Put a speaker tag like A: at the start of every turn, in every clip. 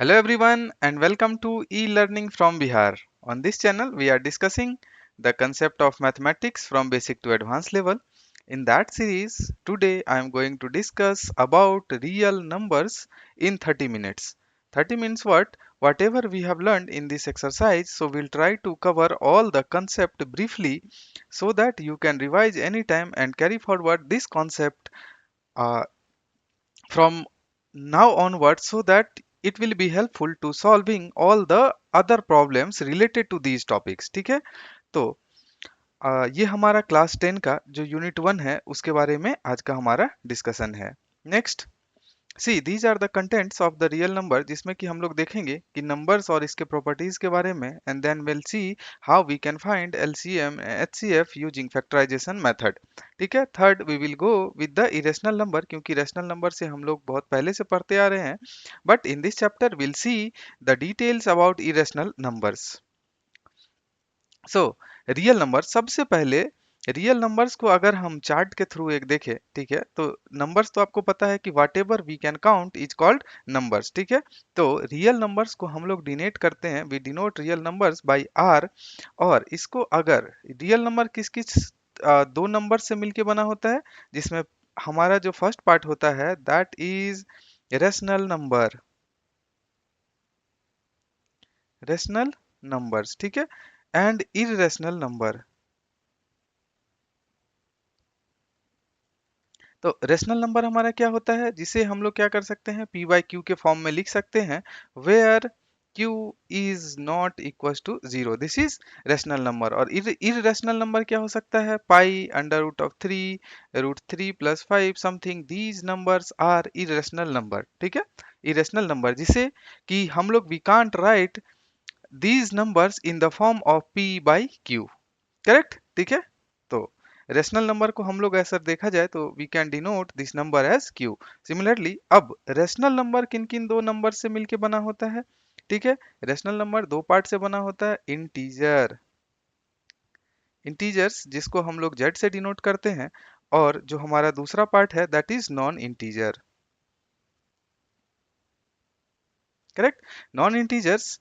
A: Hello everyone and welcome to e-learning from Bihar. On this channel we are discussing the concept of mathematics from basic to advanced level. In that series today I am going to discuss about real numbers in 30 minutes. 30 minutes what? Whatever we have learned in this exercise, so we'll try to cover all the concept briefly so that you can revise anytime and carry forward this concept uh, from now onwards so that it will be helpful to solving all the other problems related to these topics. ठीक है तो ये हमारा class 10 का जो unit 1 है उसके बारे में आज का हमारा डिस्कशन है. Next see these are the contents of the real number, जिसमें कि हम लोग देखेंगे कि नंबर्स और इसके प्रॉपर्टीज के बारे में, and then will see how we can find LCM HCF using factorisation method. ठीक है. Third we will go with the irrational number, क्योंकि इरेशनल नंबर से हम लोग बहुत पहले से पढ़ते आ रहे हैं, but in this chapter will see the details about irrational numbers. So real number, सबसे पहले रियल नंबर्स को अगर हम चार्ट के थ्रू एक देखें, ठीक है, तो नंबर्स तो आपको पता है कि whatever we can count is called numbers. ठीक है. तो रियल नंबर्स को हम लोग डिनोट करते हैं, we denote real numbers by R. और इसको अगर रियल नंबर किस किस दो नंबर से मिलके बना होता है, जिसमें हमारा जो फर्स्ट पार्ट होता है that is rational number. Rational numbers. ठीक है. And irrational number. तो रेशनल नंबर हमारा क्या होता है, जिसे हम लोग क्या कर सकते हैं, पी बाई क्यू के फॉर्म में लिख सकते हैं, where Q is not equal to zero, this is rational number. और इरेशनल नंबर क्या हो सकता है, pi under root of three, root three plus five something, these numbers are irrational number. ठीक है. इरेशनल नंबर जिसे कि हम लोग we can't write these numbers in the form of p by q. Correct. ठीक है. तो रेशनल नंबर को हम लोग ऐसा देखा जाए तो we can denote this number as q. Similarly अब रेशनल नंबर किन किन दो नंबर से मिलके बना होता है. ठीक है. रेशनल नंबर दो पार्ट से बना होता है, इंटीजर, इंटीजर्स जिसको हम लोग z से डिनोट करते हैं, और जो हमारा दूसरा पार्ट है that is non integer. Correct. Non integers.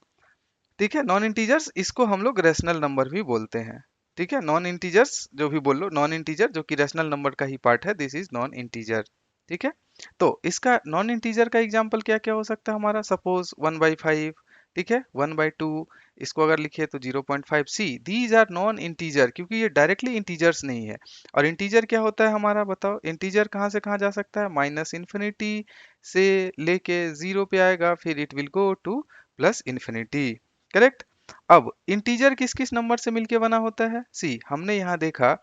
A: ठीक है. नॉन इंटीजर्स इसको हम लोग रेशनल नंबर भी बोलते हैं. ठीक है. नॉन इंटीजर्स जो भी बोल लो, नॉन इंटीजर जो कि रेशनल नंबर का ही पार्ट है, दिस इज नॉन इंटीजर. ठीक है. तो इसका नॉन इंटीजर का एग्जांपल क्या क्या हो सकता है हमारा, सपोज 1/5. ठीक है. 1/2. इसको अगर लिखे तो 0.5. See these are non integer, क्योंकि ये डायरेक्टली इंटीजर्स नहीं है. और इंटीजर क्या होता है हमारा, बताओ. इंटीजर कहाँ से कहाँ जा सकता है, माइनस इन्फिनिटी से लेके जीरो पे आएगा, फिर it will go two plus infinity. Correct. अब इंटीजर किस किस नंबर से मिलके बना होता है, सी हमने यहाँ देखा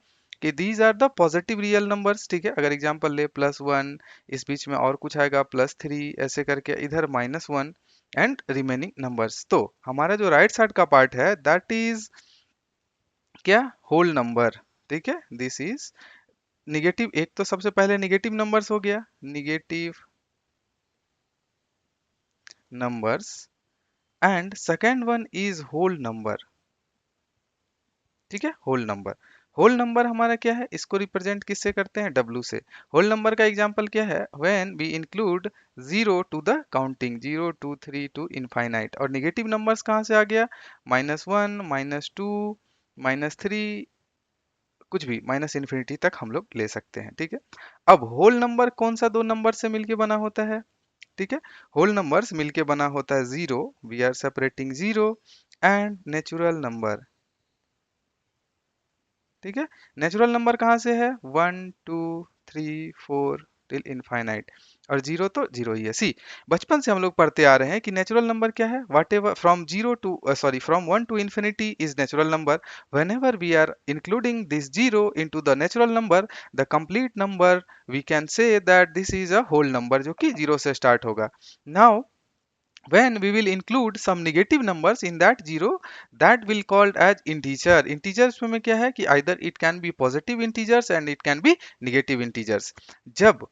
A: कि these are the positive real numbers. ठीक है. अगर एग्जांपल ले +1, इस बीच में और कुछ आएगा +3, ऐसे करके इधर -1 एंड रिमेनिंग नंबर्स. तो हमारा जो राइट साइड का पार्ट है दैट इज क्या, होल नंबर. ठीक है. This is negative. एक तो सबसे पहले निगेटिव नंबर्स हो गया, negative numbers, and second one is whole number. ठीक है. Whole number. होल नंबर हमारा क्या है, इसको रिप्रेजेंट किससे करते हैं, डब्ल्यू से. होल नंबर का एग्जांपल क्या है, when we include zero to the counting, 0 2 3 to infinite. और निगेटिव नंबर्स कहाँ से आ गया, -1 -2 -3, कुछ भी माइनस इन्फिनिटी तक हम लोग ले सकते हैं. ठीक है. अब होल नंबर कौन सा दो नंबर से मिलके बना होता है. ठीक है. होल नंबर्स मिलके बना होता है zero, we are separating zero, and natural number. ठीक है. नेचुरल नंबर कहाँ से है, 1 2 3 4 टिल इनफाइनाइट. और जीरो तो जीरो ही है. सी बचपन से हम लोग पढ़ते आ रहे हैं कि नेचुरल नंबर क्या है, whatever from zero to sorry from 1 to infinity is natural number. Whenever we are including this zero into the natural number, the complete number, we can say that this is a whole number जो कि zero से start होगा. Now when we will include some negative numbers in that zero, that will called as integer. Integers में क्या है कि either it can be positive integers and it can be negative integers. जब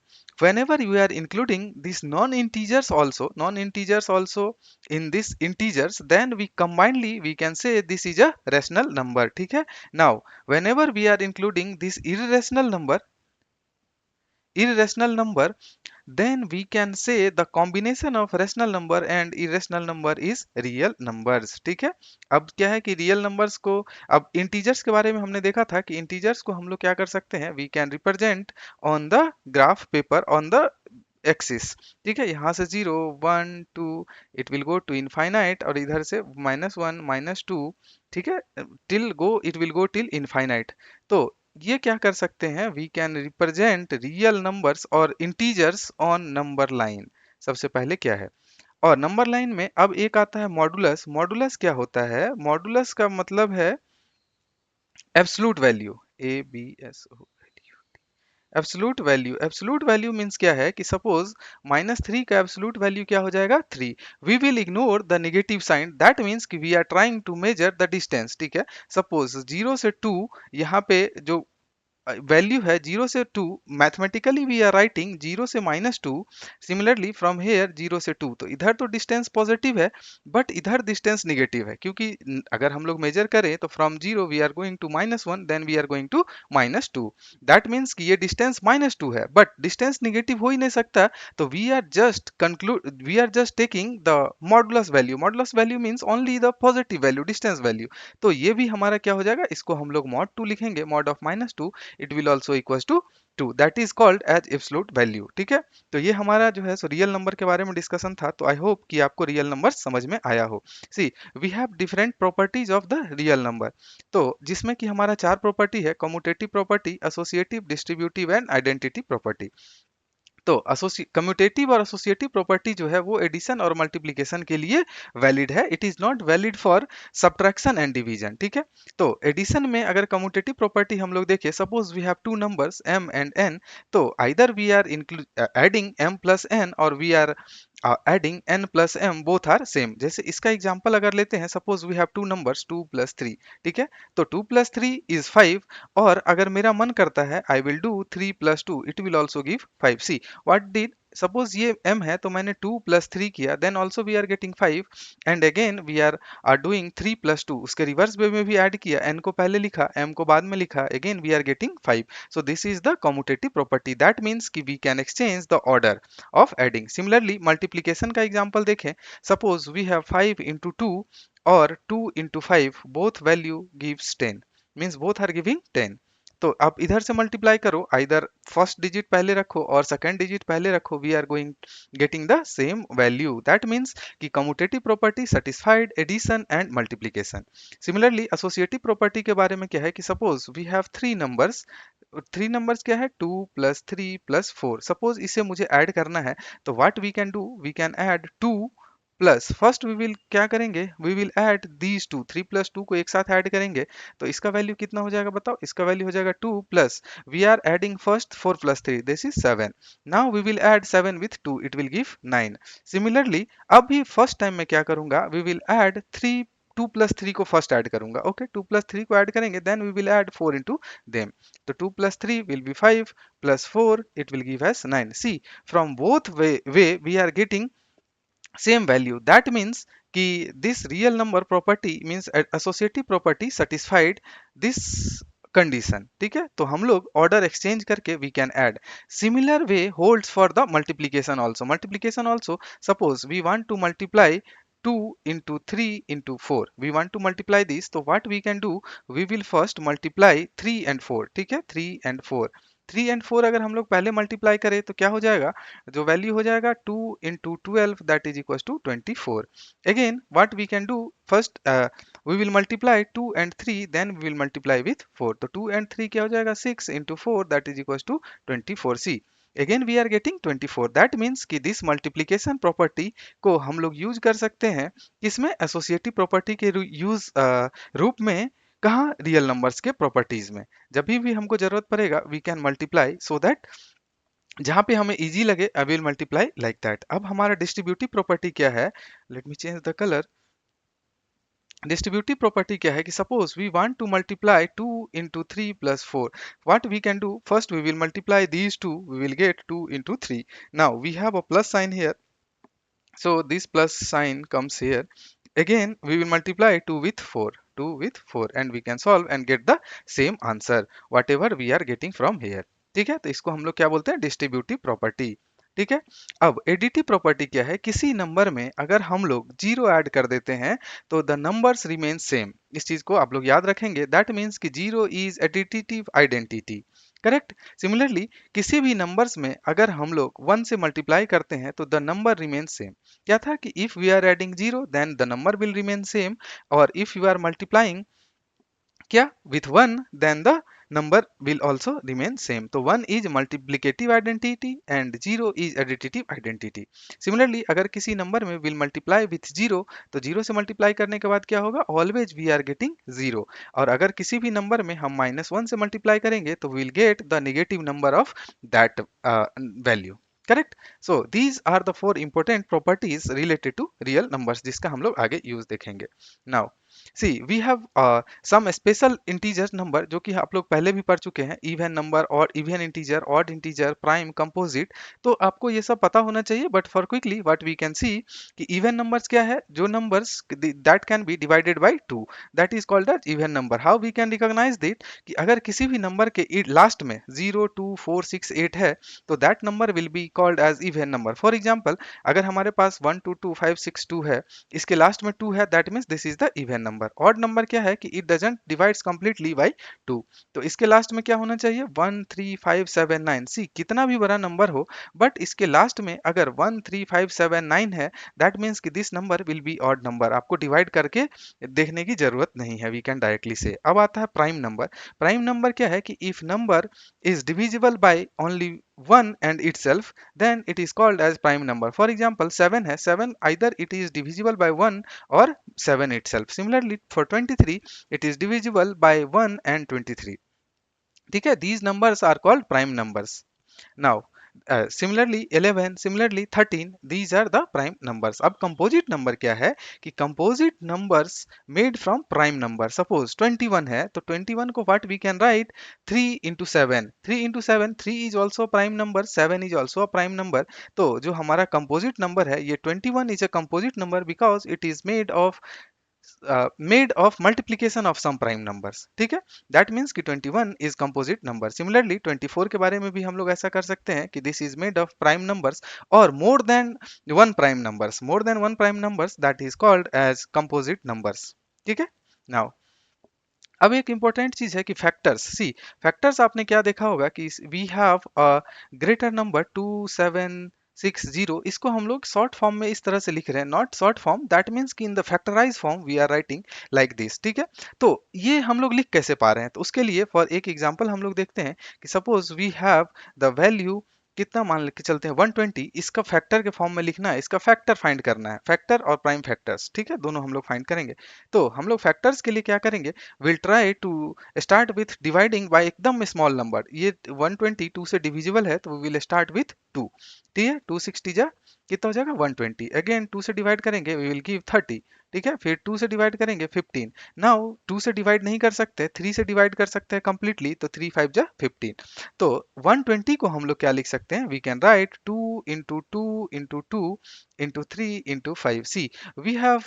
A: whenever you are including these non-integers also in this integers, then we combinedly we can say this is a rational number. ठीक है. Now whenever we are including this irrational number, then we can say the combination of rational number and irrational number is real numbers. ठीक है, अब क्या है कि real numbers को, अब इंटीजर्स के बारे में हमने देखा था कि इंटीजर्स को हम लोग क्या कर सकते हैं, we can represent on the graph paper on the axis. ठीक है, यहाँ से 0 1 2 it will go to infinite, और इधर से -1 -2, ठीक है, till go it will go till infinite. तो ये क्या कर सकते हैं, we can represent real numbers और इंटीजर्स ऑन नंबर लाइन। सबसे पहले क्या है, और नंबर लाइन में अब एक आता है मॉडुलस। मॉडुलस क्या होता है, मॉडुलस का मतलब है absolute value, ABSO, absolute value. Absolute value means क्या है कि सपोज -3 का एब्सोल्यूट वैल्यू क्या हो जाएगा, 3। We will ignore the negative sign, that means कि we are trying to measure the distance. ठीक है, सपोज 0 से 2, यहाँ पे जो वैल्यू है 0 से 2, मैथमेटिकली वी आर राइटिंग 0 से -2। सिमिलरली फ्रॉम हेयर 0 से 2, तो इधर तो डिस्टेंस पॉजिटिव है, बट इधर डिस्टेंस निगेटिव है, क्योंकि अगर हम लोग मेजर करें तो from 0 we are going to -1, then we are going to -2। That means कि ये डिस्टेंस -2 है, बट डिस्टेंस निगेटिव हो ही नहीं सकता। तो we are just taking the modulus value. Modulus value means only the positive value, distance value. तो ये भी हमारा क्या हो जाएगा, इसको हम लोग mod 2 लिखेंगे, mod of -2, it will also equals to 2, that is called as absolute value. ठीक है, तो ये हमारा जो है सो रियल नंबर के बारे में डिस्कशन था। तो आई होप कि आपको रियल नंबर समझ में आया हो। See, we have different properties of the real number, तो जिसमें कि हमारा 4 प्रॉपर्टी है, commutative property, associative, distributive and identity property. तो कम्यूटेटिव और एसोसिएटिव प्रॉपर्टी जो है वो एडिशन और मल्टीप्लिकेशन के लिए वैलिड है, it is not valid for subtraction and division. ठीक है, तो एडिशन में अगर कम्यूटेटिव प्रॉपर्टी हम लोग देखें, suppose we have two numbers m and n, तो either we are adding m plus n और we are adding n plus m, both are same. जैसे इसका एग्जांपल अगर लेते हैं, suppose we have two numbers 2 + 3। ठीक है, तो 2 + 3 इज 5, और अगर मेरा मन करता है I will do 3 + 2, it will also give 5। See what did, suppose ये m है तो मैंने 2 + 3 किया, then also we are getting 5, and again we are doing 3 + 2, उसके रिवर्स वे में भी ऐड किया, n को पहले लिखा m को बाद में लिखा, again we are getting 5। So this is the commutative property, that means कि we can exchange the order of adding. Similarly multiplication का एग्जांपल देखें, सपोज वी हैव 5 into 2 और 2 into 5, both value gives 10, means both are giving 10। तो आप इधर से multiply करो, either first digit पहले रखो और सेकंड डिजिट पहले रखो, we are going getting the same value. That means कि commutative property satisfied addition and multiplication. Similarly associative property के बारे में क्या है कि suppose we have three numbers क्या है, 2 + 3 + 4, सपोज इसे मुझे ऐड करना है, तो what we can do, we can add 2 plus, first we will क्या करेंगे, we will add these two, 3 + 2 को एक साथ ऐड करेंगे, तो इसका वैल्यू कितना हो जाएगा बताओ, इसका वैल्यू हो जाएगा 2 plus, we are adding first 4 + 3, this is 7। Now we will add 7 with 2, it will give 9। Similarly अब भी फर्स्ट टाइम में क्या करूंगा, वी विल ऐड 3, 2 + 3 को फर्स्ट ऐड करूंगा, ओके 2 + 3 को ऐड करेंगे, then we will add 4 into them, तो 2 + 3 will be 5 plus 4 it will give us 9। See, from both way we are getting same value, that means कि this real number property means associative property satisfied this condition. ठीक है, तो हम लोग order exchange करके we can add. Similar way holds for the multiplication also. Multiplication also, suppose we want to multiply 2 into 3 into 4, we want to multiply this, तो what we can do, we will first multiply 3 and 4। ठीक है, 3 and 4, 3 and 4 अगर हम लोग पहले multiply करें तो क्या हो जाएगा, जो वैल्यू हो जाएगा 2 into 12, that is equals to 24। again what we can do, first we will multiply 2 and 3, then we will multiply with 4, तो 2 and 3 क्या हो जाएगा, 6 into 4, that is equals to 24। c again we are getting 24, that means कि this multiplication property को हम लोग use कर सकते हैं किसमें, एसोसिएटिव प्रॉपर्टी के यूज रूप में, कहाँ, रियल नंबर्स के प्रॉपर्टीज में। जब भी हमको जरूरत पड़ेगा we can multiply, so that जहां पे हमें इजी लगे I will multiply like that. अब हमारा डिस्ट्रीब्यूटिव प्रॉपर्टी क्या है, let me change the colour. Distributive property क्या है कि suppose we want to multiply 2 into 3 + 4, what we can do, first we will multiply these two, we will get 2 into 3। Now we have a plus sign here, so this plus sign comes here, again we will multiply 2 with 4, 2 with 4, and we can solve and get the same answer whatever we are getting from here। ठीक है, तो इसको हम लोग क्या बोलते हैं, distributive property. ठीक है। अब एडिटिव प्रॉपर्टी क्या है, किसी नंबर में अगर हम लोग जीरो ऐड कर देते हैं तो द नंबर्स रिमेन सेम। इस चीज को आप लोग याद रखेंगे, दैट मीन्स कि zero is additive identity. Correct. Similarly किसी भी नंबर्स में अगर हम लोग वन से मल्टीप्लाई करते हैं तो द नंबर रिमेन सेम। क्या था कि if we are adding zero then the number will remain same, और इफ यू आर मल्टीप्लाइंग क्या with 1 then the number will also remain same. तो 1 is multiplicative identity and 0 is additive identity. Similarly अगर किसी number में will multiply with 0 तो 0 से multiply करने के बाद क्या होगा, always we are getting 0। और अगर किसी भी नंबर में हम -1 से मल्टीप्लाई करेंगे तो we will get the negative number of that value। Correct. So these are the four important properties related to real numbers, जिसका हम लोग आगे यूज देखेंगे। Now see we have some special integer number जो कि आप लोग पहले भी पढ़ चुके हैं, इवन नंबर और even integer, odd integer, prime, composite. तो आपको ये सब पता होना चाहिए, but for quickly what we can see कि इवन नंबर्स क्या है, जो numbers that can be divided by two, that is called as even number. How we can recognise that कि अगर किसी भी नंबर के लास्ट में 0 2 4 6 8 है तो that number will be called as even number. For example अगर हमारे पास 1 2 2 5 6 2 है, इसके लास्ट में 2 है, that means this is the even number. Odd number क्या है कि it doesn't divides completely by 2, तो इसके लास्ट में क्या होना चाहिए, 1 3 5 7 9। सी कितना भी बड़ा नंबर हो बट इसके लास्ट में अगर 1 3 5 7 9 है, दैट मींस कि this number will be odd number. आपको डिवाइड करके देखने की जरूरत नहीं है, वी कैन डायरेक्टली से। अब आता है प्राइम नंबर। प्राइम नंबर क्या है कि if number is divisible by only one and itself, then it is called as prime number. For example 7 है, 7 either it is divisible by 1 or 7 itself. Similarly for 23 it is divisible by 1 and 23। ठीक है, these numbers are called prime numbers। now similarly 11, similarly 13, these are the prime numbers। अब composite number क्या है कि composite numbers made from prime number। suppose 21 है तो 21 को what we can write, 3 into 7, 3 into 7, 3 is also prime number, 7 is also a prime number। तो जो हमारा composite number है ये 21 is a composite number because it is made of multiplication of some prime numbers। ठीक है, that means कि 21 is composite number। similarly 24 के बारे में भी हम लोग ऐसा कर सकते हैं कि this is made of prime numbers or more than one prime numbers, more than one prime numbers, that is called as composite numbers। ठीक है। now अब एक इंपॉर्टेंट चीज है कि फैक्टर्स। सी फैक्टर्स आपने क्या देखा होगा कि we have a greater number 2760, इसको हम लोग शॉर्ट फॉर्म में इस तरह से लिख रहे हैं, not short form, that means कि in the factorize form we are writing like this. ठीक है, तो ये हम लोग लिख कैसे पा रहे हैं, तो उसके लिए फॉर एक एग्जांपल हम लोग देखते हैं कि suppose we have the value कितना, मान के चलते हैं 120, इसका फैक्टर के फॉर्म में लिखना है, इसका फैक्टर फाइंड करना है, फैक्टर और प्राइम फैक्टर्स। ठीक है, दोनों हम लोग फाइंड करेंगे। तो हम लोग फैक्टर्स के लिए क्या करेंगे, will try to start with dividing by एकदम स्मॉल नंबर। ये 120 2 से डिविजिबल है तो वी विल स्टार्ट विथ 2। ठीक है, 260 जा कितना हो जाएगा 120, अगेन 2 से डिवाइड करेंगे वी विल गिव 30। ठीक है, फिर 2 से डिवाइड करेंगे 15। नाउ 2 से डिवाइड नहीं कर सकते, 3 से डिवाइड कर सकते हैं कंप्लीटली, तो 3 5 जा 15। तो 120 को हम लोग क्या लिख सकते हैं, we can write 2 into 2 into 2 into 3 into 5। See we have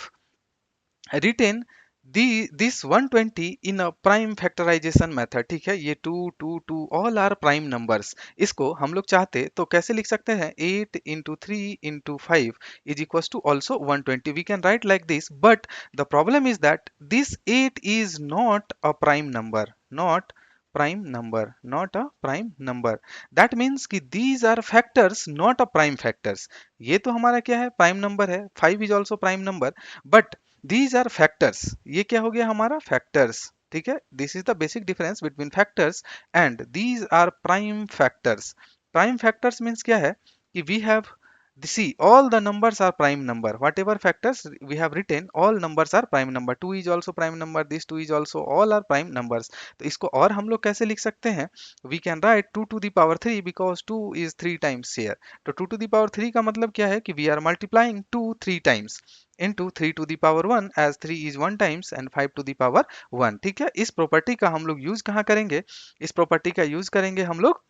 A: written this 120 in a prime factorization method। ठीक है, ये 2 2 2 all are prime numbers। इसको हम लोग चाहते तो कैसे लिख सकते हैं, 8 into 3 into 5 is equals to also 120। we can write like this, but the problem is that this 8 is not a prime number, not prime number, not a prime number। that means कि these are factors not a prime factors। ये तो हमारा क्या है, prime number है, 5 is also prime number, but these are factors। ये क्या हो गया हमारा, factors। ठीक है, this is the basic difference between factors and these are prime factors. Prime factors means क्या है कि we have, see all the numbers are prime number, whatever factors we have written all numbers are prime number, 2 is also prime number, this 2 is also, all are prime numbers। तो इसको और हम लोग कैसे लिख सकते हैं, we can write 2 to the power 3 because 2 is 3 times here। तो 2 to the power 3 का मतलब क्या है कि we are multiplying 2 3 times into 3 to the power 1 as 3 is 1 times and 5 to the power 1। ठीक है, इस प्रॉपर्टी का हम लोग यूज कहाँ करेंगे, इस प्रॉपर्टी का यूज करेंगे हम लोग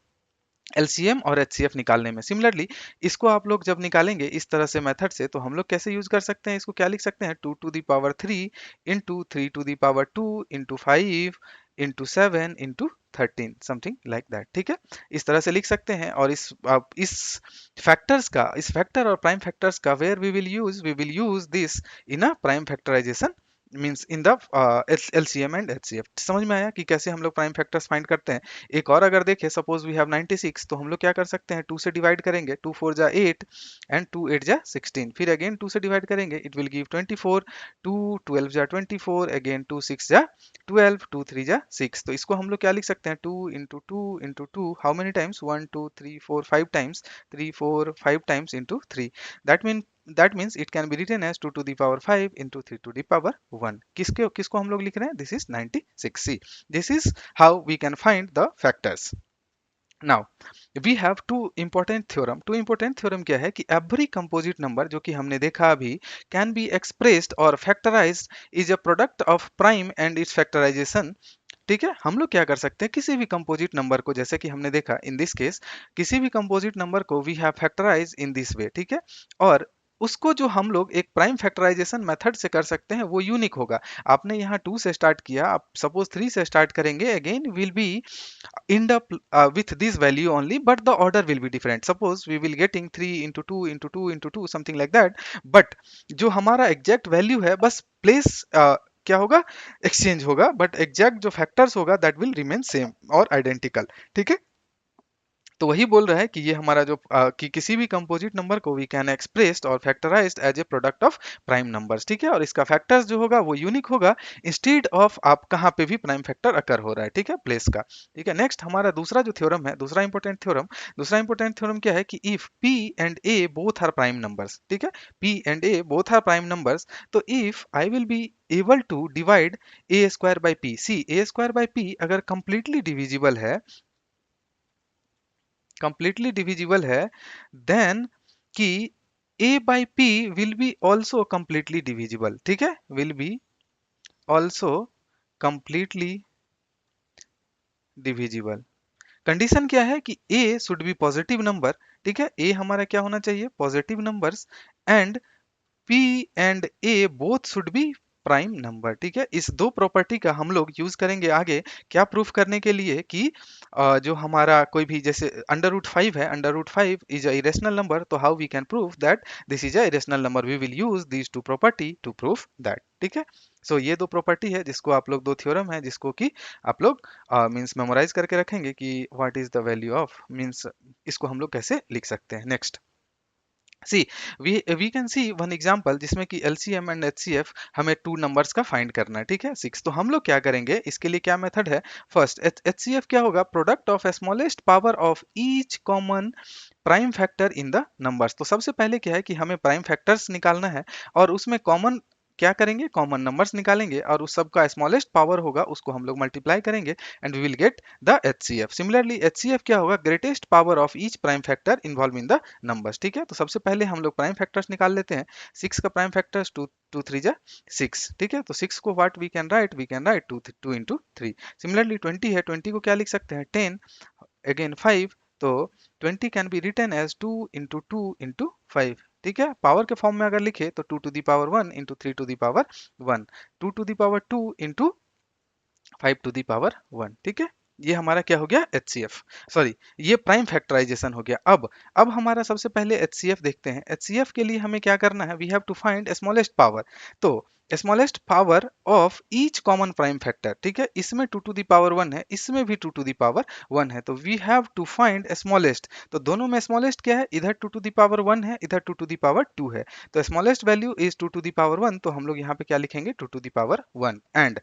A: एलसीएम और एचसीएफ निकालने में। सिमिलरली इसको आप लोग जब निकालेंगे इस तरह से मेथड से, तो हम लोग कैसे यूज कर सकते हैं, इसको क्या लिख सकते हैं, 2 to the power 3 into 3 to the power 2 into 5 into 7 into 13 something like that. ठीक है, इस तरह से लिख सकते हैं। और इस फैक्टर्स का, इस फैक्टर और प्राइम फैक्टर्स का where we will use this in a prime factorisation, means in the LCM and HCF. समझ में आया कि कैसे हम लोग प्राइम फैक्टर्स फाइंड करते हैं। एक और अगर देखें, सपोज वी हैव 96, तो हम लोग क्या कर सकते हैं, 2 से डिवाइड करेंगे, 2 4 जा 8 एंड 2 8 जा 16, फिर अगेन 2 से डिवाइड करेंगे, इट विल गिव 24, 2 12 जा 24, अगेन 2 6 जा 12, 2 3 जा 6। तो इसको हम लोग क्या लिख सकते हैं, 2 into 2 into 2, how many times, 1 2 3 4 5 times, 3 4 5 times into 3। That mean that means it can be written as 2 to the power 5 into 3 to the power 1। किसके किसको हम लोग लिख रहे हैं, this is 96। see, this is how we can find the factors। now we have two important theorem क्या है कि every composite number, जो कि हमने देखा अभी, can be expressed or factorized is a product of prime and its factorization। ठीक है, हम लोग क्या कर सकते हैं, किसी भी कंपोजिट नंबर को, जैसे कि हमने देखा इन दिस केस, किसी भी कंपोजिट नंबर को we have factorise in this way. ठीक है, और उसको जो हम लोग एक प्राइम फैक्टराइजेशन मेथड से कर सकते हैं वो यूनिक होगा। आपने यहाँ 2 से स्टार्ट किया, आप सपोज 3 से स्टार्ट करेंगे, again will be end up with this value only, but the order will be different। suppose we will getting 3 into 2 into 2 into 2 something like that, but जो हमारा एग्जैक्ट वैल्यू है, बस place क्या होगा, exchange होगा, but exact जो factors होगा that will remain same और आइडेंटिकल। ठीक है, तो वही बोल रहा है कि ये हमारा जो कि किसी भी कंपोजिट नंबर को वी कैन एक्सप्रेस्ड और factorised as a product of prime numbers. ठीक है, और इसका फैक्टर्स जो होगा वो यूनिक होगा, इंस्टेड ऑफ आप कहाँ पे भी प्राइम फैक्टर अकर हो रहा है। ठीक है, प्लेस का। ठीक है, नेक्स्ट हमारा दूसरा जो थ्योरम है, दूसरा इंपॉर्टेंट थ्योरम क्या है कि if P and A both are prime numbers. ठीक है, P and A both are prime numbers, तो if I will be able to divide A square by P, see A square by P अगर completely divisible है, completely divisible है, then कि a by p will be also completely divisible। ठीक है, will be also completely divisible। Condition क्या है कि a should be positive number. ठीक है, a हमारा क्या होना चाहिए, positive numbers, and P and A both should be prime number. ठीक है, इस दो प्रॉपर्टी का हम लोग यूज करेंगे आगे क्या प्रूफ करने के लिए कि जो हमारा कोई भी, जैसे अंडर रूट 5 है, under root 5 is a irrational number, तो how we can prove that this is a irrational number, we will use these two property to proof that. ठीक है, सो ये दो प्रॉपर्टी है जिसको आप लोग, दो थ्योरम है जिसको कि आप लोग मींस मेमोराइज करके रखेंगे कि what is the value of, means इसको हम लोग कैसे लिख सकते हैं। Next see, we can see one example जिसमें कि एलसीएम एंड एचसीएफ हमें टू नंबर्स का फाइंड करना है। ठीक है, 6, तो हम लोग क्या करेंगे, इसके लिए क्या मेथड है, फर्स्ट एचसीएफ क्या होगा, product of smallest power of each common prime factor in the numbers. तो सबसे पहले क्या है कि हमें प्राइम फैक्टर्स निकालना है, और उसमें कॉमन क्या करेंगे, कॉमन नंबर्स निकालेंगे, और उस सब का स्मॉलेस्ट पावर होगा उसको हम लोग मल्टीप्लाई करेंगे, and we will get the HCF. Similarly HCF क्या होगा, greatest power of each prime factor involve in the numbers. ठीक है, तो सबसे पहले हम लोग प्राइम फैक्टर्स निकाल लेते हैं। 6 का प्राइम फैक्टर्स 2 2 3 जा 6। ठीक है, तो 6 को what we can write 2 into 3। Similarly 20 है, 20 को क्या लिख सकते हैं, 10, अगेन 5, तो 20 can be written as 2 into 2 into 5। ठीक है, पावर के फॉर्म में अगर लिखे तो 2 to the power 1 into 3 to the power 1, 2 to the power 2 into 5 to the power 1। ठीक है, ये हमारा क्या हो गया, एचसीएफ, सॉरी ये प्राइम फैक्टराइजेशन हो गया। अब हमारा सबसे पहले एचसीएफ देखते हैं। एचसीएफ के लिए हमें क्या करना है, we have to find smallest power. तो smallest power of each common prime factor. ठीक है, इसमें 2 टू दी पावर 1 है, इसमें भी 2 टू दी पावर 1 है, तो we have to find smallest. तो दोनों में स्मॉलेस्ट क्या है, इधर 2 टू दी पावर 1 है, इधर 2 टू दी पावर 2 है, तो smallest value is 2 to the power 1, तो हम लोग यहाँ पे क्या लिखेंगे, 2 to the power 1, and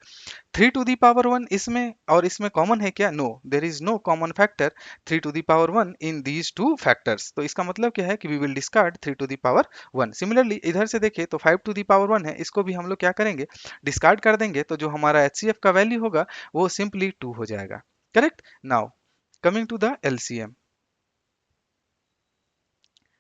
A: 3 to the power 1 इसमें और इसमें कॉमन है क्या, no, there is no common factor 3 to the power 1 in these two factors. तो इसका मतलब क्या है कि we will discard 3 to the power 1। Similarly इधर से देखें तो 5 टू दी पावर 1 है, इसको भी हम लोग क्या करेंगे, डिस्कार्ड कर देंगे, तो जो हमारा एचसीएफ का वैल्यू होगा वो सिंपली 2 हो जाएगा। Correct, now coming to the LCM.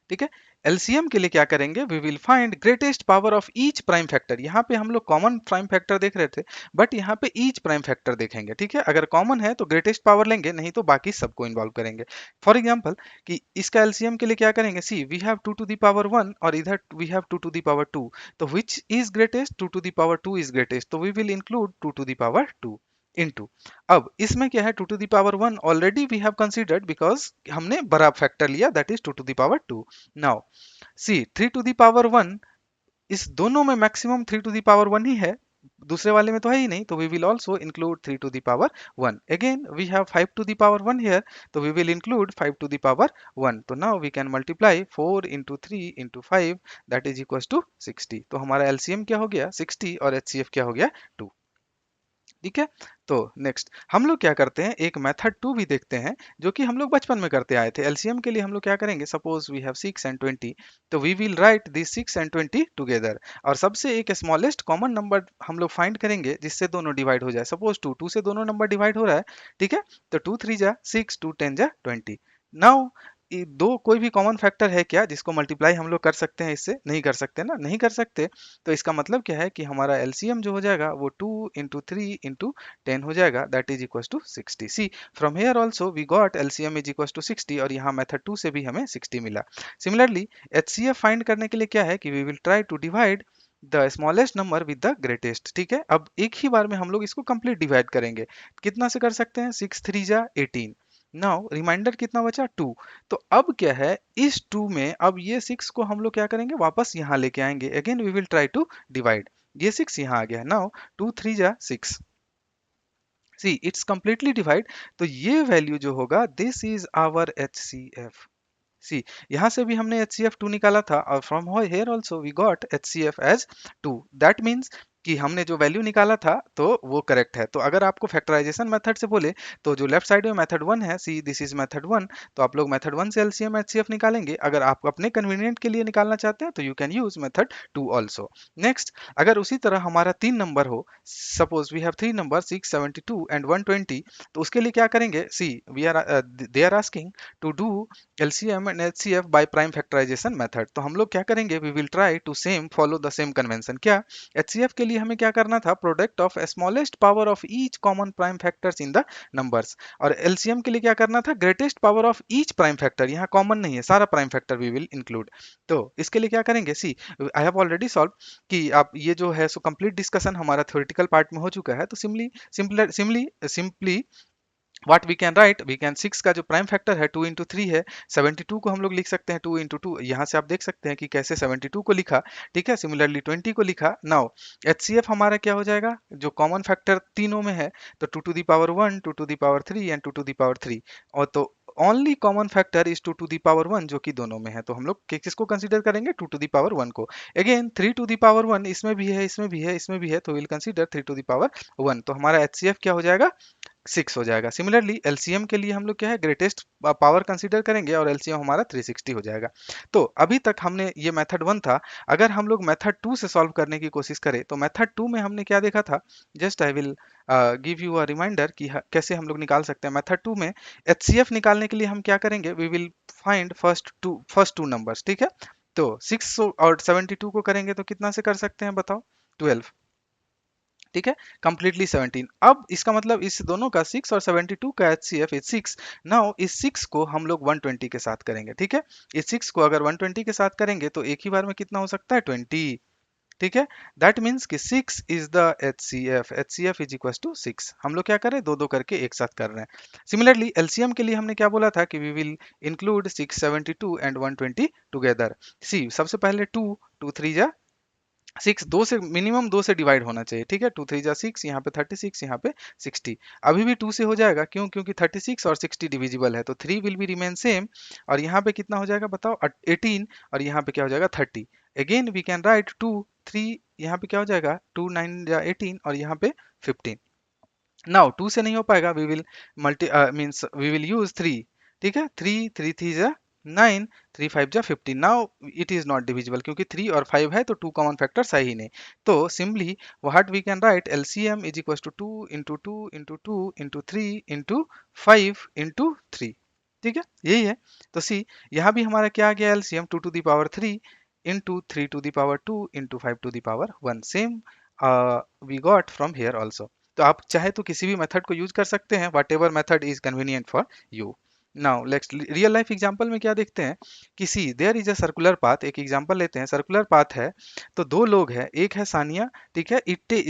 A: ठीक है, एलसीएम के लिए क्या करेंगे, we will find greatest power of each prime factor. यहाँ पे हम लोग कॉमन प्राइम फैक्टर देख रहे थे, बट यहाँ पे ईच प्राइम फैक्टर देखेंगे। ठीक है, अगर कॉमन है तो ग्रेटेस्ट पावर लेंगे, नहीं तो बाकी सबको इन्वॉल्व करेंगे। फॉर एग्जाम्पल कि इसका एलसीएम के लिए क्या करेंगे, see we have 2 to the power 1 और इधर we have 2 to the power 2, तो which is greatest, 2 to the power 2 is greatest, तो we will include 2 to the power 2। Into, अब इसमें क्या है, 2 to the power 1 already we have considered because हमने बड़ा फैक्टर लिया, that is 2 to the power 2। Now see 3 to the power 1, इस दोनों में मैक्सिमम 3 टू द पावर 1 ही है, दूसरे वाले में तो है ही नहीं, तो we will also include 3 to the power 1। Again we have 5 to the power 1 here, तो we will include 5 to the power 1। तो now we can multiply 4 into 3 into 5, that is equal to 60। तो हमारा एलसीएम क्या हो गया 60 और HCF क्या हो गया 2। ठीक है, तो नेक्स्ट हम लोग क्या करते हैं, एक मेथड 2 भी देखते हैं जो कि हम लोग बचपन में करते आए थे। एलसीएम के लिए हम लोग क्या करेंगे, सपोज वी हैव 6 एंड 20, तो we will write this 6 and 20 together, और सबसे एक स्मॉलेस्ट कॉमन नंबर हम लोग फाइंड करेंगे जिससे दोनों डिवाइड हो जाए। सपोज 2 से दोनों नंबर डिवाइड हो रहा है, ठीक है, तो 2 3 जा 6, 2 10 जा 20। नाउ दो कोई भी कॉमन फैक्टर है क्या जिसको मल्टीप्लाई हम लोग कर सकते हैं इससे, नहीं कर सकते ना, नहीं कर सकते। तो इसका मतलब क्या है कि हमारा एलसीएम जो हो जाएगा वो 2 इंटू 3 इंटू 10 हो जाएगा, that is equal to 60। See from here also we got LCM is equal to 60, और यहाँ मेथड 2 से भी हमें 60 मिला। सिमिलरली एचसीएफ फाइंड करने के लिए क्या है कि we will try to divide the smallest number with the greatest. ठीक है, अब एक ही बार में हम लोग इसको कंप्लीट डिवाइड करेंगे। कितना से कर सकते हैं, 6 3 जा 18। नाउ रिमाइंडर कितना बचा 2। तो अब क्या है, इस 2 में अब ये 6 को हम लोग क्या करेंगे, वापस यहाँ लेके आएंगे। Again we will try to divide, ये 6 यहाँ आ गया है। नाउ 2 3 जा 6, सी इट्स कंप्लीटली डिवाइड। तो ये वैल्यू जो होगा, this is our H C F. See यहाँ से भी हमने एच सी एफ 2 निकाला था, और from here also we got H C F as 2। That means कि हमने जो वैल्यू निकाला था तो वो करेक्ट है। तो अगर आपको फैक्टराइजेशन मेथड से बोले, तो जो लेफ्ट साइड में मेथड 1 है, सी दिस इज मेथड 1, तो आप लोग मेथड 1 से एलसीएम एचसीएफ निकालेंगे। अगर आप अपने कन्वीनियंट के लिए निकालना चाहते हैं तो you can use method 2 also. Next, अगर उसी तरह हमारा 3 नंबर हो, suppose we have 3 number 6 72 and 120, तो उसके लिए क्या करेंगे, see we are they are asking to do LCM and HCF by prime factorization method। तो हम लोग क्या करेंगे, we will try to same follow the same convention। क्या, HCF के लिए हमें क्या करना था, product of smallest power of each common prime factors in the numbers, और LCM के लिए क्या करना था, greatest power of each prime factor. यहाँ कॉमन नहीं है, सारा prime factor we will include. तो इसके लिए क्या करेंगे, see I have already solve, कि आप ये जो है सो कंप्लीट डिस्कशन हमारा थ्योरेटिकल पार्ट में हो चुका है। तो simply what we can right, we can 6 का जो प्राइम फैक्टर है 2 इंटू 3 है, 72 को हम लोग लिख सकते हैं 2 इंटू 2। यहाँ से आप देख सकते हैं कि कैसे 72 को लिखा। ठीक है, सिमिलरली 20 को लिखा। नाउ एचसीएफ हमारा क्या हो जाएगा, जो कॉमन फैक्टर तीनों में है, तो 2 to the power 1, 2 to the power 3 and 2 to the power 3, और तो only common factor is 2 to the power 1 जो कि दोनों में है। तो हम लोग किसको कंसीडर करेंगे, 2 टू द पावर 1 को। अगेन 3 टू द पावर 1 इसमें भी है, इसमें भी है, इसमें भी है, तो will consider 3 to the power 1। तो हमारा एचसीएफ क्या हो जाएगा, 6 हो जाएगा। सिमिलरली एलसीएम के लिए हम लोग क्या है, ग्रेटेस्ट पावर कंसीडर करेंगे, और एलसीएम हमारा 360 हो जाएगा। तो अभी तक हमने ये मेथड 1 था। अगर हम लोग मेथड 2 से सॉल्व करने की कोशिश करें, तो मेथड 2 में हमने क्या देखा था, just I will give you a reminder कि कैसे हम लोग निकाल सकते हैं। मेथड 2 में एचसीएफ निकालने के लिए हम क्या करेंगे, we will find first two numbers. ठीक है, तो 6 और 72 को करेंगे तो कितना से कर सकते हैं बताओ, 12। ठीक है, कंप्लीटली 17। अब इसका मतलब इस दोनों का 6 और 72 का HCF इज 6। नाउ इस 6 को हम लोग 120 के साथ करेंगे। ठीक है, इस 6 को अगर 120 के साथ करेंगे तो एक ही बार में कितना हो सकता है, 20। ठीक है, दैट मीन्स कि 6 is the HCF, HCF is equal to 6। हम लोग क्या कर रहे हैं, दो दो करके एक साथ कर रहे हैं। सिमिलरली एलसीएम के लिए हमने क्या बोला था कि we will include 672 and 120 together. See सबसे पहले 2 2 3 जा 6, दो से मिनिमम 2 से डिवाइड होना चाहिए। ठीक है, 2 3 जा 6, यहाँ पे 36, यहाँ पे 60। अभी भी 2 से हो जाएगा, क्यों, क्योंकि 36 और 60 डिविजिबल है, तो 3 विल बी रिमेन सेम। और यहाँ पे कितना हो जाएगा बताओ, 18, और यहाँ पे क्या हो जाएगा 30। अगेन वी कैन राइट 2 3, यहाँ पे क्या हो जाएगा 2 9 या 18, और यहाँ पे 15। नाउ 2 से नहीं हो पाएगा, we will multi means we will use 3। ठीक है, 3 3 3 जा 9, 3 5 जा 15। Now it is not divisible, क्योंकि 3 और 5 है तो 2 कॉमन फैक्टर्स है ही नहीं। तो simply what we can write, LCM is equal to 2 into 2 into 2 into 3 into 5 into 3। ठीक है, यही है। तो सी यहाँ भी हमारा क्या आ गया, LCM 2 to the power 3 into 3 to the power 2 into 5 to the power 1। Same we got from here also. तो आप चाहे तो किसी भी मेथड को यूज कर सकते हैं, whatever method is convenient for you. Now let's real life example में क्या देखते हैं कि see there is a circular path. एक एग्जांपल लेते हैं, सर्कुलर पाथ है तो दो लोग हैं, एक है सानिया, ठीक है,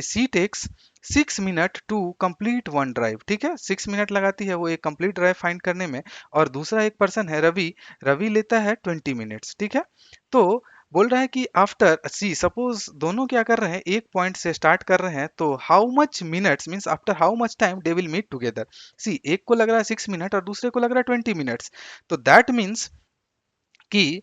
A: see takes 6 minute to complete one drive, ठीक है, 6 मिनट लगाती है वो एक कंप्लीट ड्राइव फाइंड करने में। और दूसरा एक पर्सन है रवि, रवि लेता है 20 मिनट्स, ठीक है। तो बोल रहा है कि आफ्टर सी सपोज दोनों क्या कर रहे हैं, एक पॉइंट से स्टार्ट कर रहे हैं, तो how much minutes means after how much time they will meet together. See एक को लग रहा है 6 मिनट और दूसरे को लग रहा है 20 मिनट्स। तो दैट मीन्स कि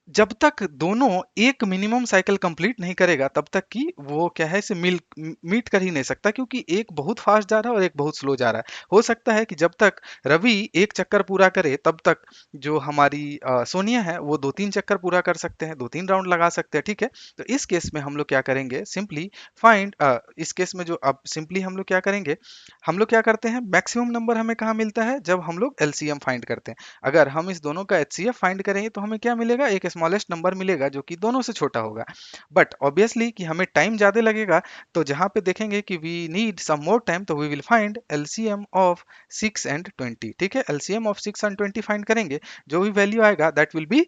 A: जब तक दोनों एक मिनिमम साइकिल कंप्लीट नहीं करेगा तब तक कि वो क्या है इसे मीट कर ही नहीं सकता, क्योंकि एक बहुत फास्ट जा रहा है और एक बहुत स्लो जा रहा है। हो सकता है कि जब तक रवि एक चक्कर पूरा करे तब तक जो हमारी सोनिया है वो 2-3 चक्कर पूरा कर सकते हैं, 2-3 राउंड लगा सकते हैं, ठीक है। तो इस केस में हम लोग क्या करेंगे, सिंपली फाइंड, इस केस में जो अब सिंपली हम लोग क्या करेंगे, हम लोग क्या करते हैं, मैक्सिमम नंबर हमें कहाँ मिलता है, जब हम लोग एलसीएम फाइंड करते हैं। अगर हम इस दोनों का एचसीएफ फाइंड करेंगे तो हमें क्या मिलेगा, एक स्मॉलेस्ट नंबर मिलेगा जो कि दोनों से छोटा होगा। बट ऑब्वियसली कि हमें टाइम ज़्यादा लगेगा, तो जहाँ पे देखेंगे कि we need some more time, तो we will find LCM of 6 and 20, ठीक है। एलसीएम ऑफ 6 and 20 फाइंड करेंगे, जो भी वैल्यू आएगा that will be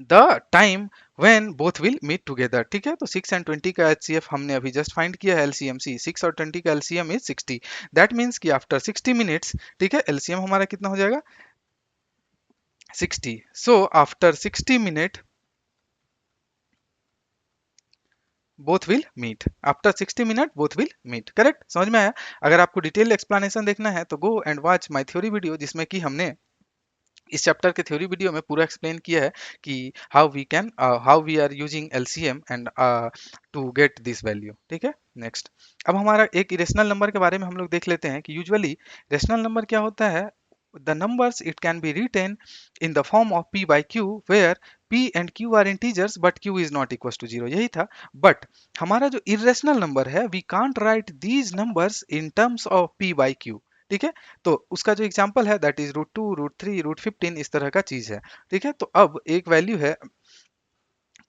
A: the time when both will meet together, ठीक है। तो 6 and 20 का एचसीएफ हमने अभी जस्ट फाइंड किया है, एलसीएम सी 6 और 20 का एलसीएम इज 60। दैट मीन्स कि आफ्टर 60 मिनट्स, ठीक है, एलसीएम हमारा कितना हो जाएगा, 60। So after 60 minute both will meet, after 60 minute both will meet, correct, समझ में आया। अगर आपको डिटेल एक्सप्लेनेशन देखना है तो गो and watch my theory video, जिसमें कि हमने इस चैप्टर के थ्योरी वीडियो में पूरा एक्सप्लेन किया है कि how we are using LCM and to get this value, ठीक है। नेक्स्ट, अब हमारा एक इरेशनल नंबर के बारे में हम लोग देख लेते हैं कि यूजुअली रेशनल नंबर क्या होता है। The numbers it can be written in the form of p by q, where p and q are integers but q is not equals to 0, यही था। बट हमारा जो irrational नंबर है, we can't write these numbers in terms of p by q, ठीक है। तो उसका जो एग्जांपल है दैट इज √2, √3, √15, इस तरह का चीज है, ठीक है। तो अब एक वैल्यू है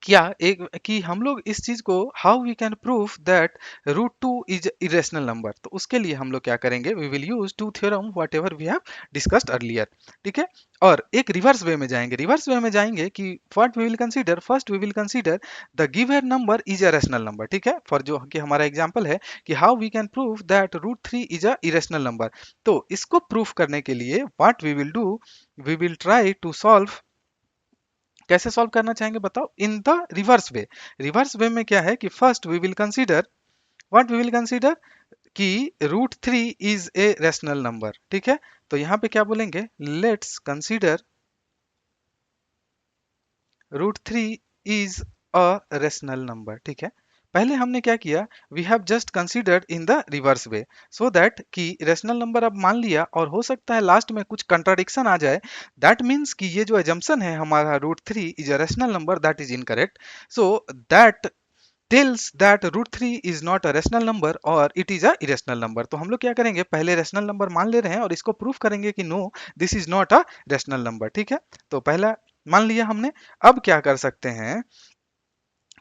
A: क्या, एक कि हम लोग इस चीज को how we can prove that √2 is irrational number, तो उसके लिए हम लोग क्या करेंगे, we will use to theorem whatever we have discussed earlier, ठीक है। और एक रिवर्स वे में जाएंगे, रिवर्स वे में जाएंगे कि what we will consider, first we will consider the given number is a rational number, ठीक है। फॉर जो कि हमारा एग्जांपल है कि how we can prove that √3 is a irrational number. तो इसको प्रूफ करने के लिए what we will do, we will try to solve, कैसे सॉल्व करना चाहेंगे बताओ, in the reverse way. Reverse way में क्या है कि first we will consider, what we will consider, कि √3 इज ए रेशनल नंबर, ठीक है। तो यहाँ पे क्या बोलेंगे, let's consider √3 is a rational number, ठीक है। पहले हमने क्या किया, we have just considered in the reverse way, so that कि रेशनल नंबर अब मान लिया और हो सकता है लास्ट में कुछ कंट्राडिक्शन आ जाए। दैट मीन्स कि ये जो एजम्पशन है हमारा √3 is a rational number, that is incorrect. So that tells that √3 is not a rational number or it is a irrational number। तो हम लोग क्या करेंगे, पहले रेशनल नंबर मान ले रहे हैं और इसको प्रूफ करेंगे कि no this is not a rational number, ठीक है। तो पहला मान लिया हमने। अब क्या कर सकते हैं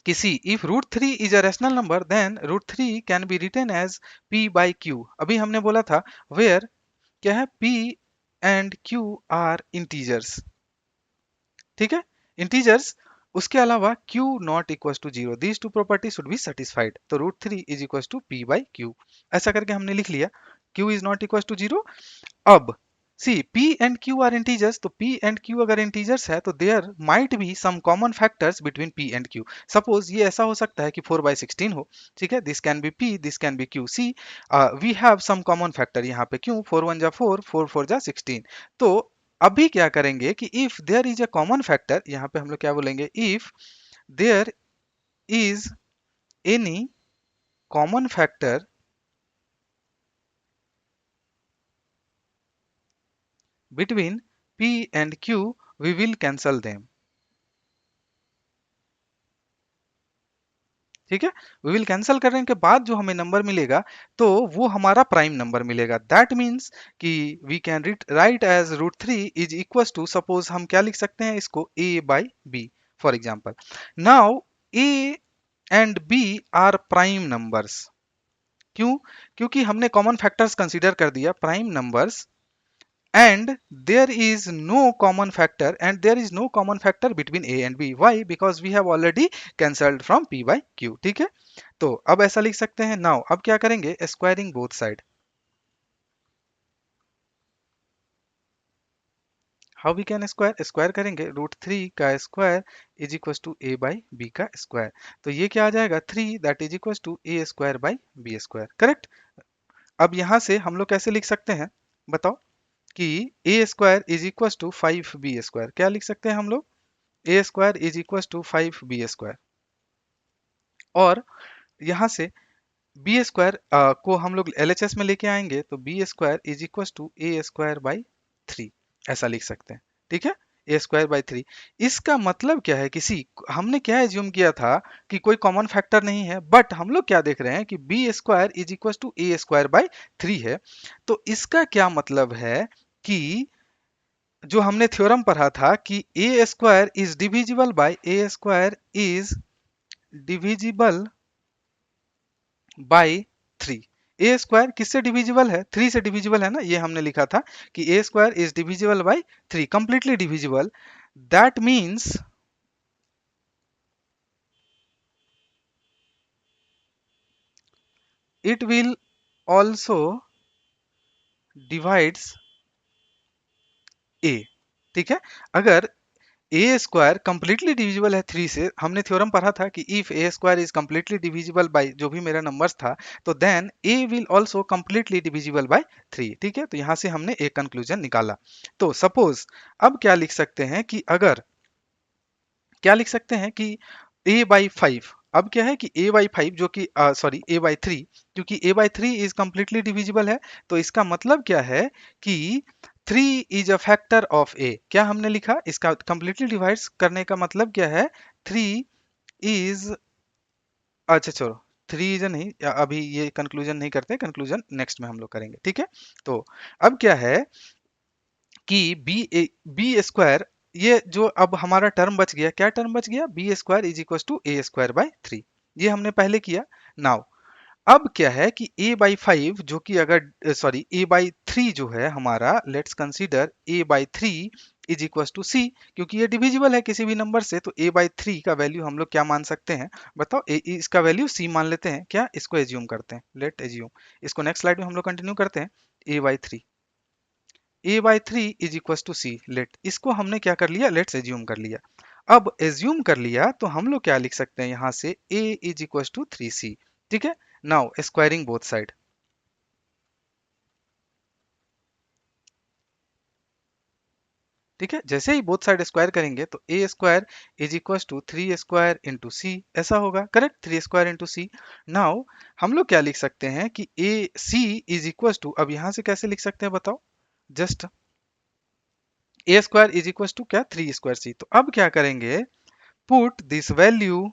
A: कि see if √3 is a rational number then √3 can be written as p by q। अभी हमने बोला था वेयर क्या है, p and q are integers, ठीक है, इंटीजर्स। उसके अलावा q not equal to 0, these two property should be satisfied. तो √3 is equal to p by q, ऐसा करके हमने लिख लिया, q is not equal to 0। अब see p and q are integers, तो p एंड q अगर इंटीजर्स है तो there might be some common factors between p and q। Suppose ये ऐसा हो सकता है कि 4/16 हो, ठीक है, this can be p, this can be q। See we have some common factor, यहाँ पे क्यों, 4 1 जा 4, 4 4 जा 16। तो अभी क्या करेंगे कि if there is a common factor, यहाँ पे हम लोग क्या बोलेंगे, if there is any common factor between p and q, we will cancel them, ठीक है। वी विल कैंसल करने के बाद जो हमें नंबर मिलेगा तो वो हमारा प्राइम नंबर मिलेगा। दैट मीन्स कि we can write as √3 is equal to, suppose हम क्या लिख सकते हैं इसको, a by b, for example. Now a and b are prime numbers, क्यों, क्योंकि हमने कॉमन फैक्टर्स कंसीडर कर दिया, prime numbers and there is no common factor between a and b. Why? Because we have already cancelled from p by q. ठीक है, तो अब ऐसा लिख सकते हैं. नाउ अब क्या करेंगे, squaring both side. How we can square, square करेंगे √3 का square is equal to a by b का स्क्वायर. तो ये क्या आ जाएगा, 3 that is equal to a square by B square. Correct. अब यहाँ से हम लोग कैसे लिख सकते हैं बताओ, कि A square is equal to 5b square. क्या लिख सकते हैं हम लोग, A square is equal to 5b square. और यहाँ से बी स्क्वायर को हम लोग एलएचएस में लेके आएंगे, तो b square is equal to a square by 3, ऐसा लिख सकते हैं. ठीक है, ए स्क्वायर बाई 3. इसका मतलब क्या है, किसी हमने क्या एज्यूम किया था कि कोई कॉमन फैक्टर नहीं है, बट हम लोग क्या देख रहे हैं कि b square is equal to a square by 3 है. तो इसका क्या मतलब है कि जो हमने थ्योरम पढ़ा था कि A square is divisible by A square is divisible by 3. A square किससे डिविजिबल है, 3 से डिविजिबल है ना. ये हमने लिखा था कि A square is divisible by 3, completely divisible. That means it will also divides A. ठीक है, अगर ए स्क्वायर कंप्लीटली डिविजिबल है 3 से, हमने थ्योरम पढ़ा था कि if a square is completely divisible by जो भी मेरा नंबर्स था, तो then a will also completely divisible by 3. ठीक है, तो यहां से हमने एक कंक्लूजन निकाला. तो सपोज अब क्या लिख सकते हैं कि अगर क्या लिख सकते हैं कि a बाई 5, अब क्या है कि a बाई 5 जो कि सॉरी a बाई 3, क्योंकि a by 3 is completely divisible है, तो इसका मतलब क्या है कि 3 is a factor of a. क्या हमने लिखा, इसका कंप्लीटली डिवाइड करने का मतलब क्या है, 3 इज, अच्छा चलो 3 इज नहीं, अभी ये कंक्लूजन नहीं करते, कंक्लूजन नेक्स्ट में हम लोग करेंगे. ठीक है, तो अब क्या है कि बी स्क्वायर, ये जो अब हमारा टर्म बच गया, क्या टर्म बच गया, b square is equal to a square by 3. ये हमने पहले किया. नाउ अब क्या है कि a बाई 5 जो कि अगर सॉरी a बाई 3 जो है हमारा, let's consider a by 3 is equal to c, क्योंकि ये डिविजिबल है किसी भी नंबर से, तो a बाई 3 का वैल्यू हम लोग क्या मान सकते हैं बताओ, इसका वैल्यू c मान लेते हैं. क्या, इसको एज्यूम करते हैं, लेट एज्यूम. इसको नेक्स्ट स्लाइड में हम लोग कंटिन्यू करते हैं. a by 3 is equal to c. Let इसको हमने क्या कर लिया, लेट्स एज्यूम कर लिया. अब एज्यूम कर लिया तो हम लोग क्या लिख सकते हैं यहां से, a is equal to 3c. ठीक है, नाउ स्क्वायरिंग बोथ साइड. ठीक है, जैसे ही बोथ साइड स्क्वायर करेंगे तो ए square is equal to 3 square into C, ऐसा होगा. Correct, 3 square into C. Now हम लोग क्या लिख सकते हैं कि A C is equal to, अब यहां से कैसे लिख सकते हैं बताओ, just A square is equal to क्या, 3 स्क्वायर सी. तो अब क्या करेंगे, पुट दिस वैल्यू,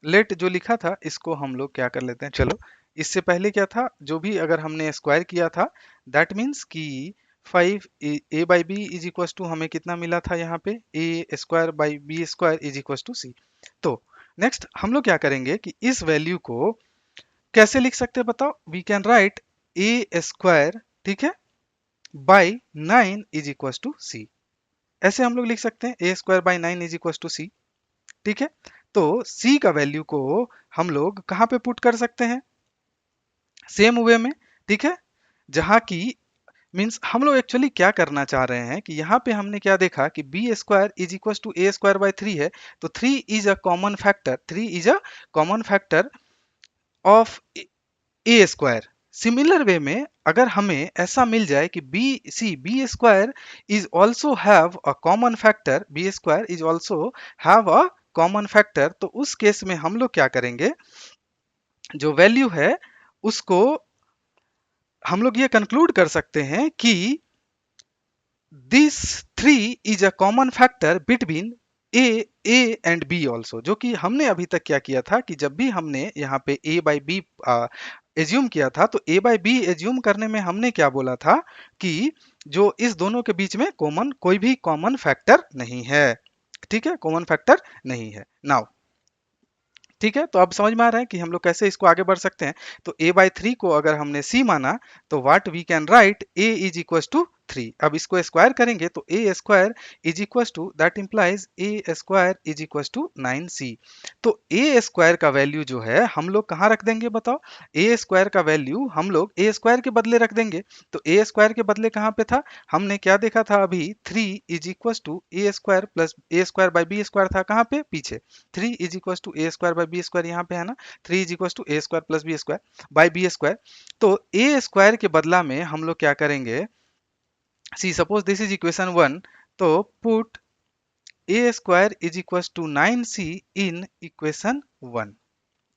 A: लेट जो लिखा था इसको हम लोग क्या कर लेते हैं, चलो इससे पहले क्या था, जो भी अगर हमने स्क्वायर किया था, दैट मीन्स कि 5 A by B is equal to हमें कितना मिला था यहाँ पे, A square by B square is equal to C. तो नेक्स्ट हम लोग क्या करेंगे कि इस वैल्यू को कैसे लिख सकते हैं बताओ, we can write A square, ठीक है, by 9 is equal to C. ऐसे हम लोग लिख सकते हैं A square by 9 is equal to C. ठीक है, तो c का वैल्यू को हम लोग कहाँ पे पुट कर सकते हैं, सेम वे में. ठीक है, जहां की मीन्स हम लोग एक्चुअली क्या करना चाह रहे हैं कि यहाँ पे हमने क्या देखा कि b square is equal to a square by 3 है, तो 3 is a common factor, 3 is a common factor of a square. Similar way में अगर हमें ऐसा मिल जाए कि b square is also have a common factor, b square is also have a common factor, तो उस केस में हम लोग क्या करेंगे, जो वैल्यू है उसको हम लोग ये कंक्लूड कर सकते हैं कि this 3 is a common factor between a a and b also. जो कि हमने अभी तक क्या किया था कि जब भी हमने यहाँ पे ए बाई बी एज्यूम किया था, तो ए बाई बी एज्यूम करने में हमने क्या बोला था कि जो इस दोनों के बीच में कॉमन कोई भी कॉमन फैक्टर नहीं है. ठीक है, कॉमन फैक्टर नहीं है. नाउ ठीक है, तो अब समझ में आ रहा है कि हम लोग कैसे इसको आगे बढ़ सकते हैं। तो a/3 को अगर हमने c माना तो what we can write a is equal to 3। अब इसको स्क्वायर करेंगे तो a square is equal to that implies a square is equal to 9c। तो a स्क्वायर का वैल्यू जो है हम लोग कहाँ रख देंगे बताओ? a स्क्वायर का वैल्यू हम लोग a स्क्वायर के बदले रख देंगे। तो a स्क्वायर के बदले कहाँ पे था? हमने क्या देखा था अभी? 3 is equal to a square plus a square by b square था, कहाँ पे? पीछे। 3 is equal to a square by B square यहाँ पे है ना, 3 is equal to a square plus b square by B square. तो ए स्क्वायर के बदला में हम लोग क्या करेंगे? See suppose this is equation 1, तो put a square is equal to 9c in equation 1।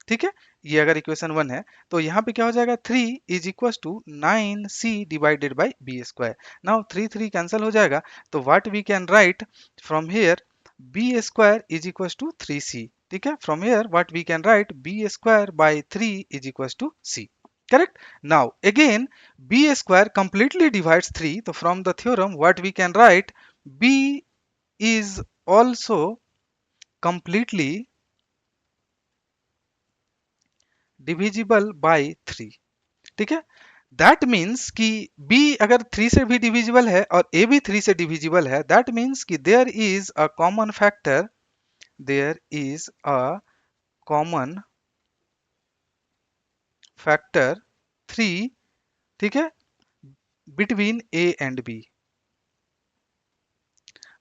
A: ठीक है, ये अगर इक्वेशन 1 है तो यहाँ पे क्या हो जाएगा? 3 is equal to 9c divided by B square. Now 3 3 cancel हो जाएगा, तो what we can write from here? B square is equal to 3c। ठीक है, from here what we can write? B square by 3 is equal to c। Correct. Now again b square completely divides 3. So from the theorem what we can write? b is also completely divisible by 3। ठीक है, that means कि b अगर 3 से भी divisible है और a भी 3 से डिविजिबल है, दैट मीन्स कि there is a common factor, there is a common factor 3। ठीक है, between a and b।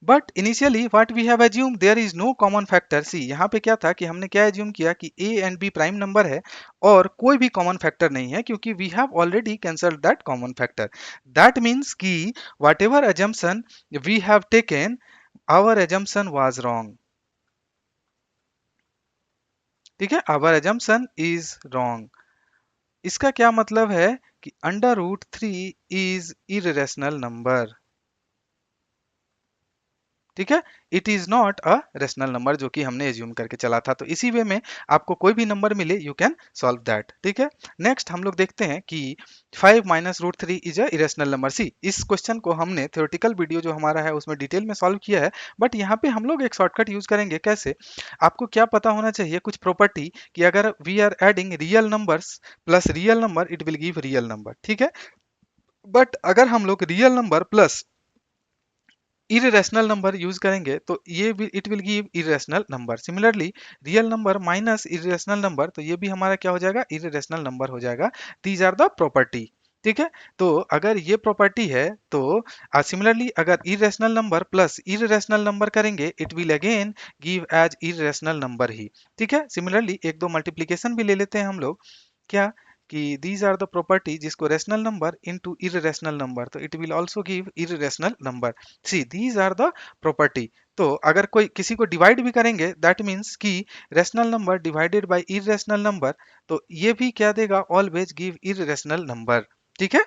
A: But initially what we have assume? There is no common factor. See यहाँ पे क्या था कि हमने क्या एज्यूम किया कि a and b prime number है और कोई भी कॉमन फैक्टर नहीं है, क्योंकि we have already cancelled that common factor. That means कि whatever assumption we have taken, our assumption was wrong. ठीक है, आवर एजम्पशन इज रॉन्ग। इसका क्या मतलब है कि under root 3 is irrational number. ठीक है, it is not a rational number, जो कि हमने एज्यूम करके चला था। तो इसी वे में आपको कोई भी नंबर मिले यू कैन सॉल्व दैट। ठीक है, नेक्स्ट हम लोग देखते हैं कि 5 minus root 3 is a irrational number. See इस क्वेश्चन को हमने थ्योरेटिकल वीडियो जो हमारा है उसमें डिटेल में सॉल्व किया है, बट यहाँ पे हम लोग एक शॉर्टकट यूज करेंगे। कैसे? आपको क्या पता होना चाहिए कुछ प्रॉपर्टी कि अगर we are adding real numbers plus real number it will give real number. ठीक है, बट अगर हम लोग real number plus irrational number use करेंगे तो ये भी it will give irrational number. Similarly real number minus irrational number, तो ये भी हमारा क्या हो जाएगा? इरेशनल नंबर हो जाएगा। These are the property. ठीक है, तो अगर ये प्रॉपर्टी है तो सिमिलरली अगर irrational number plus irrational number करेंगे it will again give as irrational number ही। ठीक है, सिमिलरली एक दो मल्टीप्लीकेशन भी ले लेते हैं हम लोग। क्या कि दीज आर द प्रॉपर्टी, जिसको rational number into irrational number, तो it will also give irrational number. See these are the property. तो अगर कोई किसी को डिवाइड भी करेंगे दैट मीन्स कि rational number divided by irrational number, तो ये भी क्या देगा? Always give irrational number. ठीक है,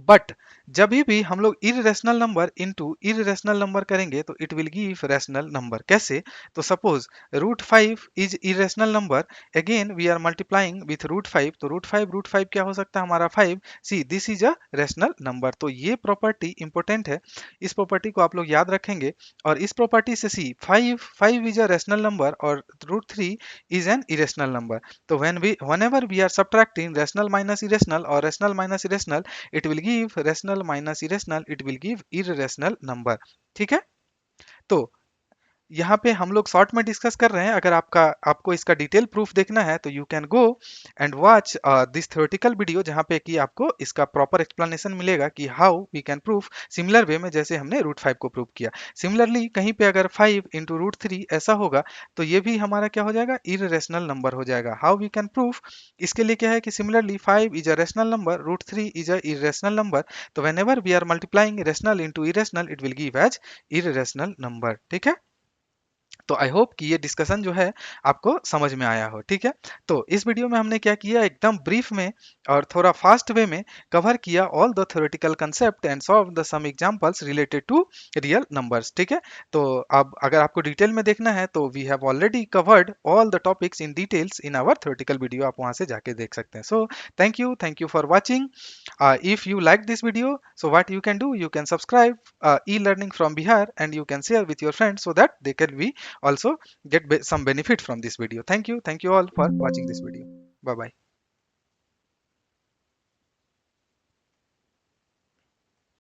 A: बट जब भी हम लोग irrational number into irrational number करेंगे तो it will give rational number. कैसे? तो suppose root 5 is irrational number, again we are multiplying with root 5, तो रूट 5 क्या हो सकता है हमारा? 5। See this is a rational number. तो ये प्रॉपर्टी इंपॉर्टेंट है, इस प्रॉपर्टी को आप लोग याद रखेंगे। और इस प्रॉपर्टी से see 5 is a rational number और root 3 is an irrational number. तो whenever we are subtracting rational minus irrational or rational minus irrational, it will give rational minus irrational, it will give irrational number। ठीक है, तो यहाँ पे हम लोग short में डिस्कस कर रहे हैं। अगर आपको इसका डिटेल प्रूफ देखना है तो you can go and watch this theoretical video, जहाँ पे कि आपको इसका प्रॉपर एक्सप्लेनेशन मिलेगा कि how we can proof similar way में, जैसे हमने रूट 5 को प्रूव किया। सिमिलरली कहीं पे अगर 5 इंटू रूट 3 ऐसा होगा तो ये भी हमारा क्या हो जाएगा? इरेशनल नंबर हो जाएगा। How we can proof? इसके लिए क्या है कि similarly 5 is a rational number, root 3 is a irrational number, तो whenever we are multiplying rational into irrational it will give as irrational number. ठीक है, तो आई होप कि ये डिस्कशन जो है आपको समझ में आया हो। ठीक है, तो इस वीडियो में हमने क्या किया, एकदम ब्रीफ में और थोड़ा फास्ट वे में कवर किया all the theoretical concept and solve the some examples related to real numbers. ठीक है, तो अब अगर आपको डिटेल में देखना है तो we have already covered all the topics in details in our theoretical video, आप वहां से जाके देख सकते हैं। So thank you for watching. If you like this video, so what you can do, you can subscribe e-learning from Bihar and you can share with your friends so that they can be also get some benefit from this video. Thank you all for watching this video. Bye bye.